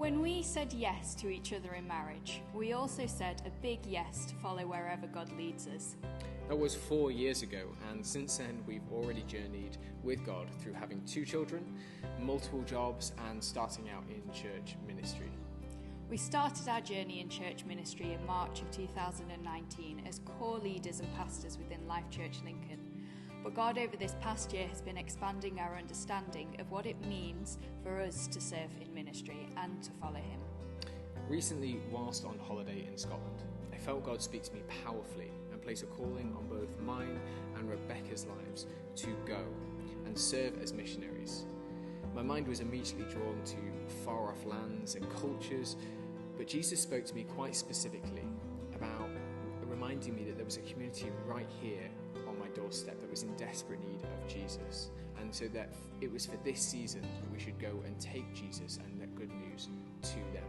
When we said yes to each other in marriage, we also said a big yes to follow wherever God leads us. That was 4 years ago, and since then we've already journeyed with God through having 2 children, multiple jobs, and starting out in church ministry. We started our journey in church ministry in March of 2019 as core leaders and pastors within Life Church Lincoln. But God over this past year has been expanding our understanding of what it means for us to serve in ministry and to follow Him. Recently, whilst on holiday in Scotland, I felt God speak to me powerfully and place a calling on both mine and Rebecca's lives to go and serve as missionaries. My mind was immediately drawn to far-off lands and cultures, but Jesus spoke to me quite specifically about reminding me that there was a community right here on my doorstep that was in desperate need of Jesus, and so that it was for this season that we should go and take Jesus and that good news to them.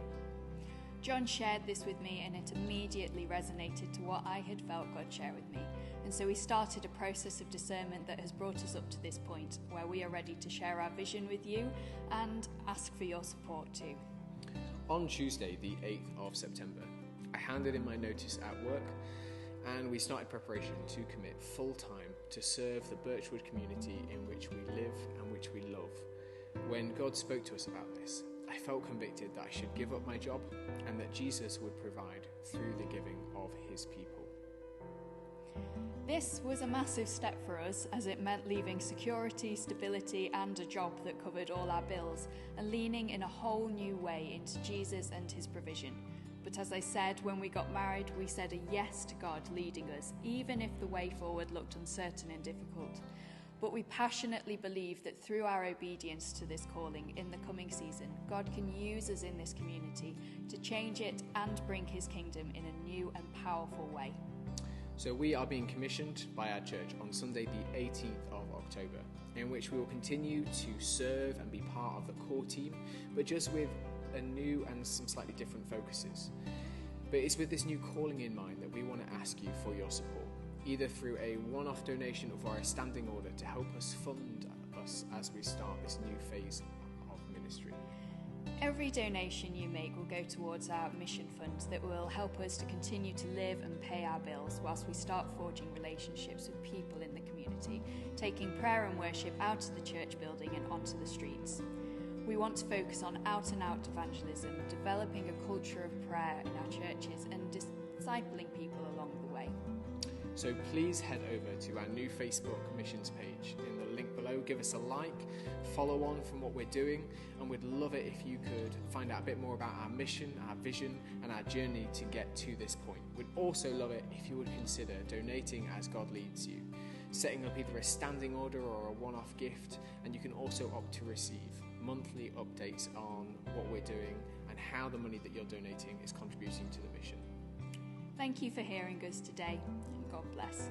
John shared this with me, and it immediately resonated to what I had felt God share with me. And so we started a process of discernment that has brought us up to this point where we are ready to share our vision with you and ask for your support too. On Tuesday, the 8th of September, I handed in my notice at work, and we started preparation to commit full-time to serve the Birchwood community in which we live and which we love. When God spoke to us about this, I felt convicted that I should give up my job and that Jesus would provide through the giving of His people. This was a massive step for us, as it meant leaving security, stability and a job that covered all our bills and leaning in a whole new way into Jesus and His provision. But as I said, when we got married, we said a yes to God leading us, even if the way forward looked uncertain and difficult. But we passionately believe that through our obedience to this calling in the coming season, God can use us in this community to change it and bring His kingdom in a new and powerful way. So we are being commissioned by our church on Sunday the 18th of October, in which we will continue to serve and be part of the core team, but just with a new and some slightly different focuses. But it's with this new calling in mind that we want to ask you for your support, either through a one-off donation or via a standing order to help us fund us as we start this new phase of ministry. Every donation you make will go towards our mission fund that will help us to continue to live and pay our bills whilst we start forging relationships with people in the community, taking prayer and worship out of the church building and onto the streets. We want to focus on out-and-out evangelism, developing a culture of prayer in our churches and discipling people along the way. So please head over to our new Facebook missions page in the link below. Give us a like, follow on from what we're doing, and we'd love it if you could find out a bit more about our mission, our vision, and our journey to get to this point. We'd also love it if you would consider donating as God leads you, setting up either a standing order or a one-off gift, and you can also opt to receive monthly updates on what we're doing and how the money that you're donating is contributing to the mission. Thank you for hearing us today, and God bless.